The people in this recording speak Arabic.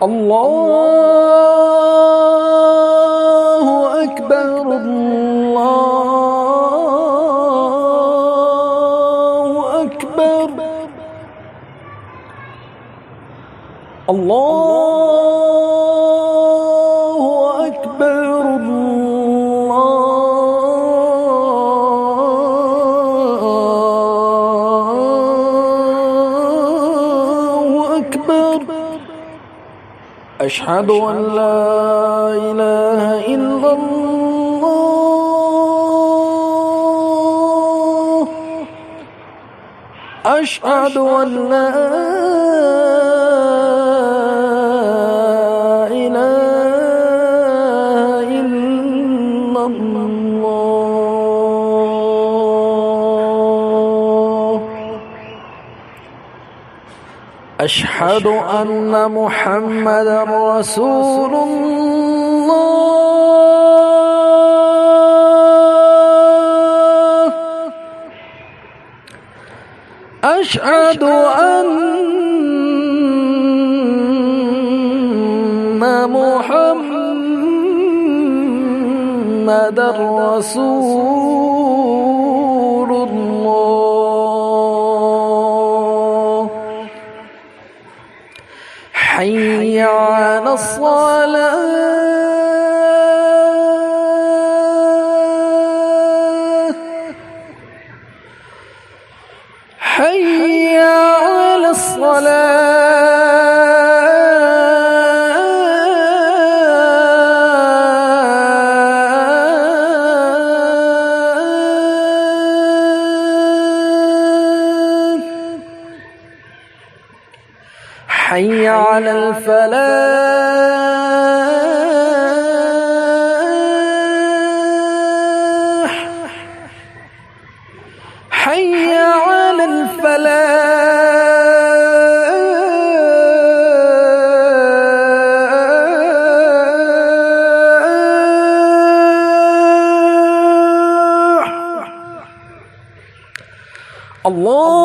الله أكبر الله أكبر الله أكبر الله أكبر أشهد أن لا إله إلا الله أشهد أن لا إله إلا الله أشهد أن محمدا رسول الله أشهد أن محمدا رسول الله حي على الصلاة حي على الصلاة حي على الفلاح حي على الفلاح الله